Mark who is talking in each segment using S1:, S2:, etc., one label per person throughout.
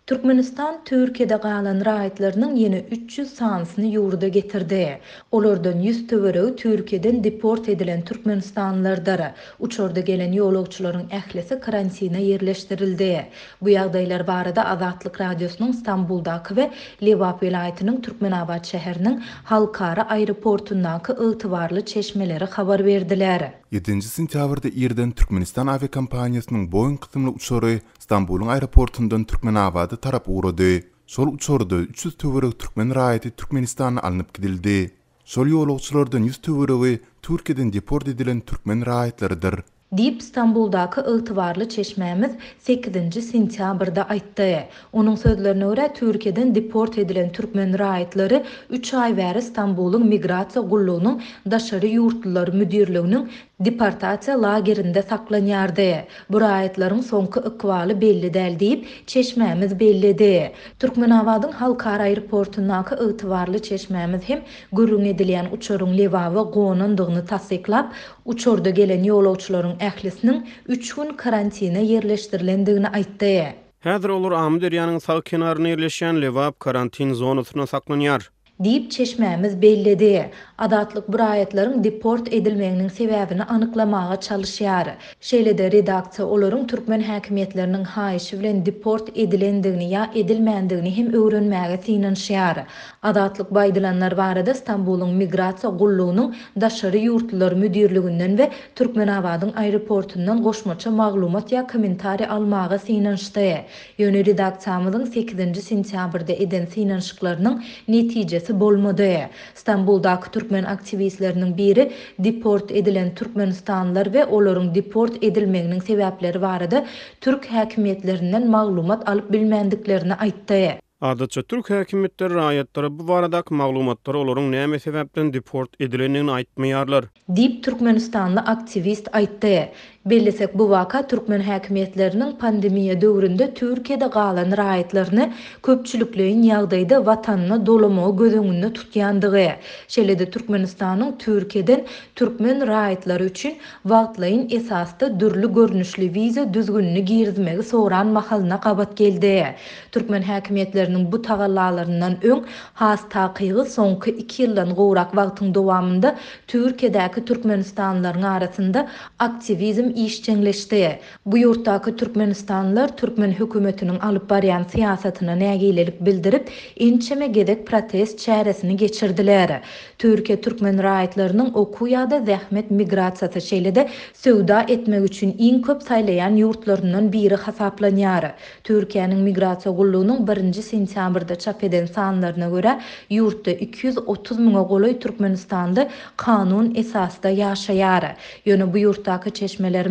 S1: Türkmenistan Türkiye'de galan raýatlarynyň ýene 300 sanysyny ýurda getirdi. Olardan 100 töwereği Türkiye'den deport edilen Türkmenistanlılar. Uçorda gelen ýolagçylaryň ählisi karantina ýerleşdirildi. Bu ýagdaýlar barada Azatlyk radiosynyň Stambuldaky we Lewap vilayatynyň Türkmenabad şäheriniň halkara aeroportundaky ygtybarly çeşmeleri habar berdiler.
S2: 7 sentýabrda Irden Türkmenistan aviakompaniýasynyň Boeing kysymly uçary Stambulun aeroportundan Türkmenabada tarap uğradı. Şol uçorda 300 töwerek Türkmen raýaty Türkmenistana alınıp gidildi. Şol ýolagçylardan 100 töweregi Türkiýeden deport edilen Türkmen raýatlarydyr.
S1: Dip Stambuldaky ygtybarly çeşmemiz 8 sentýabrda aýtdy. Onuň sözlerine görä Türkiýeden deport edilen Türkmen raýatlary 3 ay bäri Stambulun migrasiýa gullugynyň daşary ýurtlar müdirliginiň deportasiýa lagerinde saklanýardy. Bu raýatlaryň soňky ykbaly belli däl diýip çeşmemiz bellidi. Türkmenabadyň halkara aeroportundaky ygtybarly çeşmemiz hem gürrüň edilýän uçaryň lewawy gonundygyny tasdiklap, uçorda gelen ýolagçylaryň ählisiniň 3 gün karantina ýerleşdirilendigini aýtdy.
S3: Häzir olar Amy derýanyň sag kenaryna ýerleşýän Lewap karantin zonasyna saklanýar.
S1: Diýip çeşmemiz bellidi. Adatlyk bu raýatlaryň deport edilmeginiň sebäbini anyklamaga çalyşýar. Şeýlede redaksiýa olaryň türkmen häkimetleriniň haýyşy bilen deport edilendigini ýa edilmändigini hem öwrenmäge synanşýar. Adatlyk baýdylanlar barada Stambulun migrasiýa gullugynyň daşary ýurtlar müdirliginden we Türkmenabadyň aeroportundan goşmaça maglumat ýa kommentari almaga synanşdy. Ýöne redaksiýamyzyň 8 sentýabrda eden synanşyklarynyň netijesi bolmady. Stambuldaky türkmen aktivistleriniň biri deport edilen Türkmenistanlılar we olaryň deport edilmeginiň sebäpleri barada türk häkimetlerinden maglumat alyp bilmendiklerini aýtdy.
S3: Adatça Türk häkimetleri raýatlary bu baradaky maglumatlary olaryň näme sebäpden deport edilenini aýtmaýarlar.
S1: Dip Türkmenistanly aktivist aýtdy. Bellesek bu vaka Türkmen häkimetleriniň pandemiýa döwründe Türkiýede galan raýatlaryny köpçülikleýin ýagdaýda watanyna dolamagy gözüňünde tutýandygy. Şeýlede Türkmenistanyň Türkiýeden türkmen raýatlary üçin wagtlaýyn esasda dürli görnüşli wiza düzgünlüğünü girizmegi soran mahalyna gabat geldi. Türkmen häkimetlerining bu tagallalaryndan öň has takygy soňky 2 ýyldan gowrak wagtyň dowamında Türkiýedäki Türkmenistanlylaryň arasynda aktivizm işçileşdi. Bu ýurtdaky Türkmenistanlılar Türkmen hökümetiniň alyp barýan siýasatyna nägilelik bildirip, inçeme gedek protest çäresini geçirdiler. Türkiýe türkmen raýatlarynyň oku ýa-da zähmet migrasiýasy şeýlede söwda etmek üçin iň köp saýlayan ýurtlaryndan biri hasaplanýar. Türkiýanyň migrasiýa gullugynyň 1 sentýabrda çap eden sanlaryna görä, ýurtda 230 000 goly Türkmenistanly kanun esasda ýaşaýar. Ýöne bu ýurtdaky çeşmelerimiz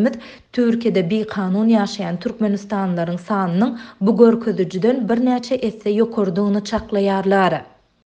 S1: Türkiýede bir kanun ýaşaýan Türkmenistanlylaryň sanynyň bu görkezijiden bir näçe esse ýokardygyny çaklaýarlar.